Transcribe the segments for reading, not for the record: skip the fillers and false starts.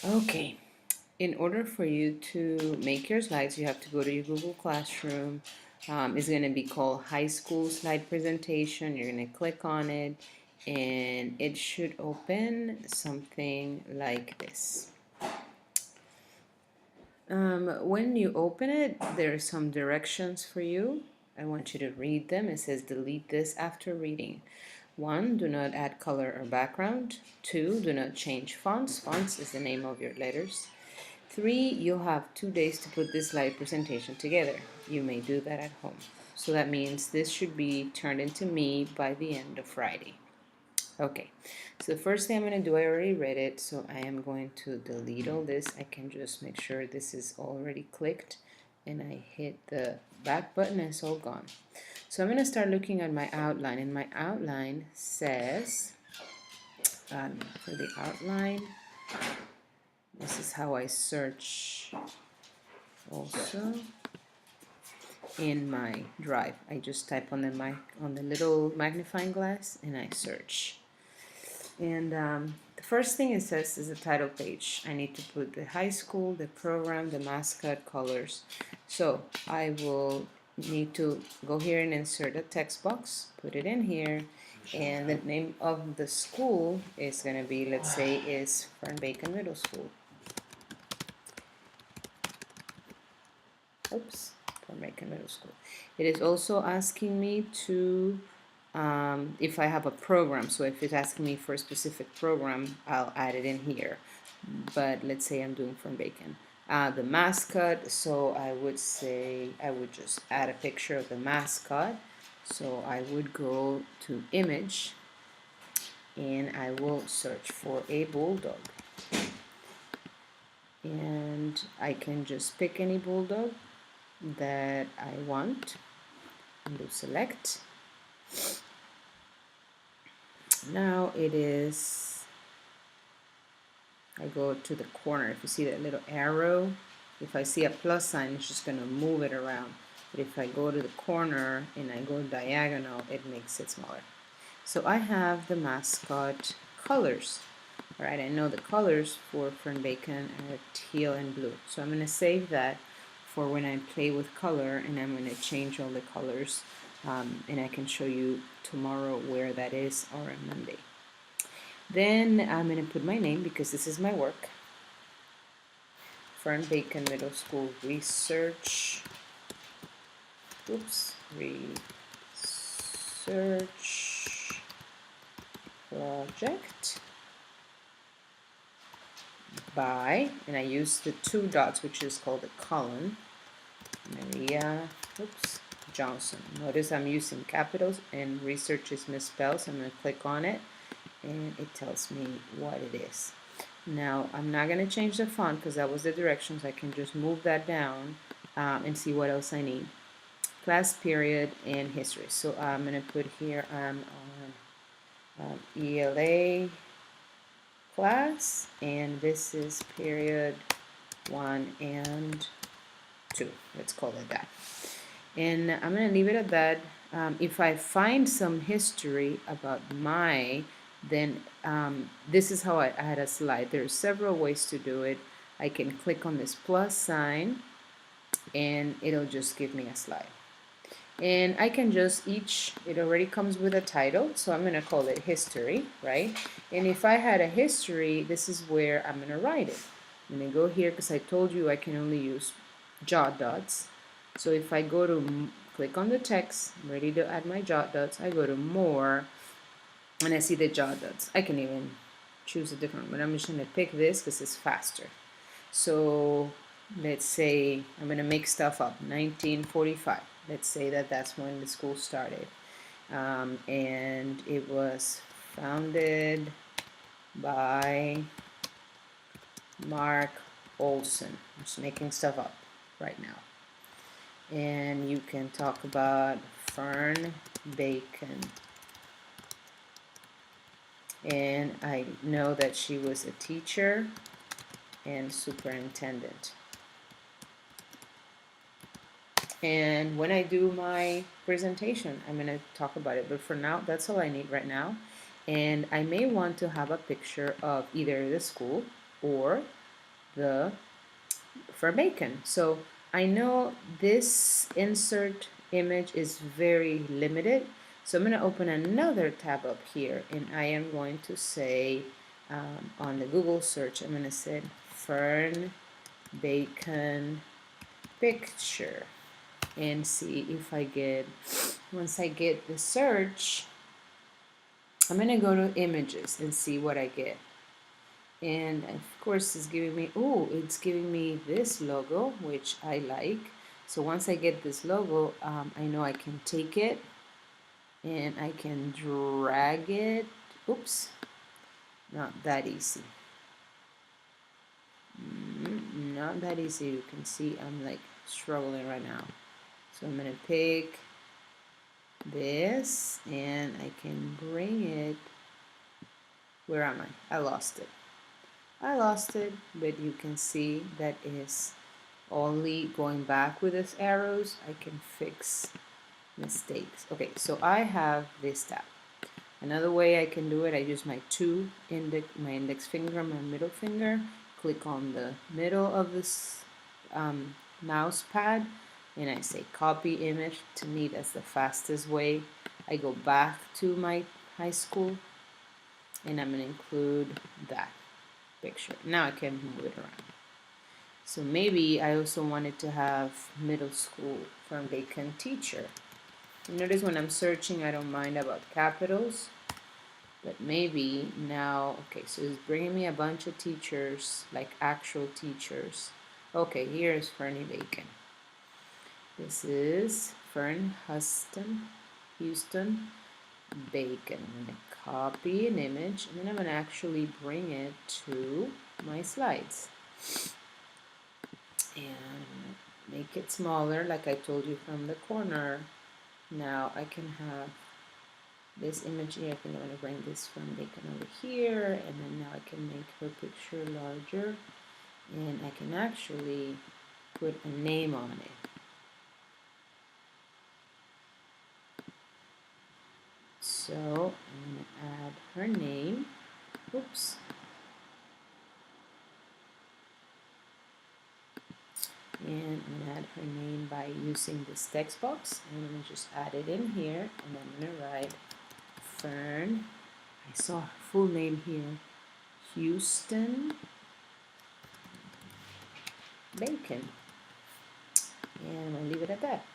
Okay, in order for you to make your slides, you have to go to your Google Classroom. It's going to be called High School Slide Presentation. You're going to click on it, and it should open something like this. When you open it, there are some directions for you. I want you to read them. It says delete this after reading. 1. Do not add color or background. 2. Do not change fonts. Fonts is the name of your letters. 3. You'll have 2 days to put this slide presentation together. You may do that at home. So that means this should be turned into me by the end of Friday. Okay, so the first thing I'm going to do, I already read it, so I am going to delete all this. I can just make sure this is already clicked, and I hit the back button and it's all gone. So I'm going to start looking at my outline, and my outline says, for the outline, this is how I search also in my drive. I just type on the little magnifying glass and I search. And the first thing it says is the title page. I need to put the high school, the program, the mascot, colors. So I will need to go here and insert a text box, put it in here, and the name of the school is going to be, let's say, is Fernbacon Middle School. Oops, Fernbacon Middle School. It is also asking me to if I have a program. So if it's asking me for a specific program, I'll add it in here. But let's say I'm doing Fernbacon. The mascot, so I would say I would just add a picture of the mascot. So I would go to image and I will search for a bulldog. And I can just pick any bulldog that I want and do select. Now it is, I go to the corner. If you see that little arrow, if I see a plus sign, it's just going to move it around. But if I go to the corner and I go diagonal, it makes it smaller. So I have the mascot colors. All right, I know the colors for Fernbacon are teal and blue. So I'm going to save that for when I play with color, and I'm going to change all the colors, and I can show you tomorrow where that is, or on Monday. Then I'm going to put my name because this is my work. Fernbacon Middle School Research. Oops, Research Project by, and I use the 2 dots, which is called a colon, Maria, Johnson. Notice I'm using capitals and research is misspelled, so I'm going to click on it and it tells me what it is. Now I'm not going to change the font because that was the directions. I can just move that down and see what else I need. Class period and history. So I'm going to put here I'm on ELA class, and this is period 1 and 2. Let's call it that. And I'm going to leave it at that. If I find some history about then this is how I add a slide. There are several ways to do it. I can click on this plus sign and it'll just give me a slide. And I can just it already comes with a title, so I'm going to call it history, right? And if I had a history, this is where I'm going to write it. I'm going to go here because I told you I can only use jot dots. So if I go to click on the text, I'm ready to add my jot dots, I go to more, and I see the jot dots. I can even choose a different one, but I'm just going to pick this because it's faster. So let's say I'm going to make stuff up, 1945. Let's say that that's when the school started. And it was founded by Mark Olson. I'm just making stuff up right now. And you can talk about Fernbacon. And I know that she was a teacher and superintendent. And when I do my presentation, I'm going to talk about it. But for now, that's all I need right now. And I may want to have a picture of either the school or the for bacon. So I know this insert image is very limited. So I'm going to open another tab up here, and I am going to say on the Google search, I'm going to say Fern Bacon picture and see if I get, once I get the search, I'm going to go to images and see what I get. And of course it's giving me, oh, it's giving me this logo, which I like. So once I get this logo, I know I can take it and I can drag it. Oops, not that easy. Not that easy. You can see I'm like struggling right now. So I'm gonna pick this and I can bring it. Where am I? I lost it. But you can see that is only going back with these arrows. I can fix mistakes. Okay, so I have this tab. Another way I can do it, I use my my index finger and my middle finger, click on the middle of this mouse pad, and I say copy image. To me, that's the fastest way. I go back to my high school, and I'm going to include that picture. Now I can move it around. So maybe I also wanted to have middle school Fern Bacon teacher. Notice when I'm searching, I don't mind about capitals, but maybe now, okay, so it's bringing me a bunch of teachers, like actual teachers. Okay, here's Fernie Bacon. This is Fern Houston Bacon. I'm going to copy an image, and then I'm going to actually bring it to my slides. And make it smaller, like I told you, from the corner. Now I can have this image here. I think I'm going to bring this from Bacon over here, and then now I can make her picture larger, and I can actually put a name on it. So I'm going to add her name. Oops. And I'm going to add her name by using this text box. And I'm going to just add it in here, and I'm going to write Fern. I saw her full name here. Houston Bacon. And I'm going to leave it at that.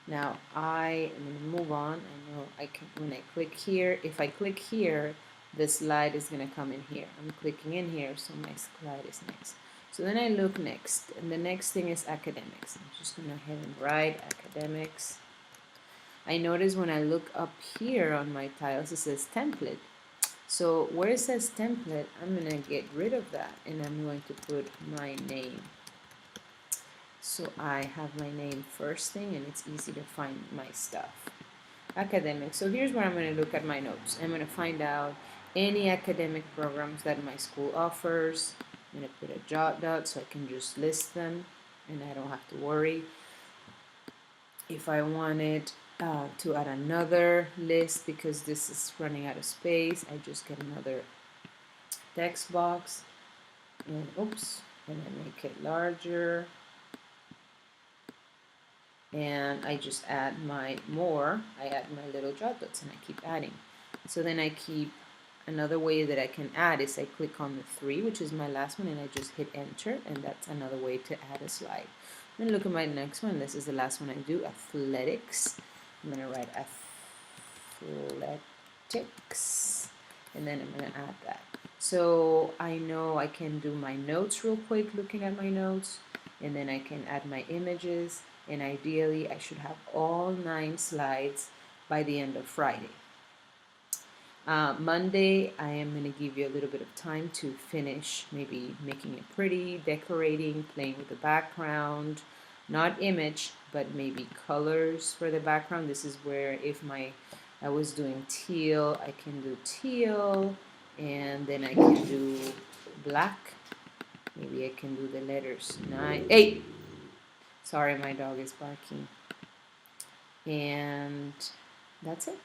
Now I am going to move on. I know I can, when I click here, if I click here, the slide is going to come in here. I'm clicking in here, so my slide is next. So then I look next, and the next thing is academics. I'm just going to go ahead and write academics. I notice when I look up here on my tiles, it says template. So where it says template, I'm going to get rid of that, and I'm going to put my name. So I have my name first thing, and it's easy to find my stuff. Academics. So here's where I'm going to look at my notes. I'm going to find out any academic programs that my school offers. I'm going to put a dot so I can just list them, and I don't have to worry. If I wanted to add another list because this is running out of space, I just get another text box, and oops, and I make it larger. And I just add my more, I add my little dots and I keep adding. So then I keep, another way that I can add is I click on the 3, which is my last one, and I just hit enter, and that's another way to add a slide. Then look at my next one. This is the last one I do, athletics. I'm going to write athletics, and then I'm going to add that. So I know I can do my notes real quick, looking at my notes, and then I can add my images. And ideally I should have all 9 slides by the end of Friday. Monday I am going to give you a little bit of time to finish, maybe making it pretty, decorating, playing with the background, not image but maybe colors for the background. This is where if I was doing teal, I can do teal, and then I can do black. Maybe I can do the letters 9, 8. Sorry, my dog is barking. And that's it.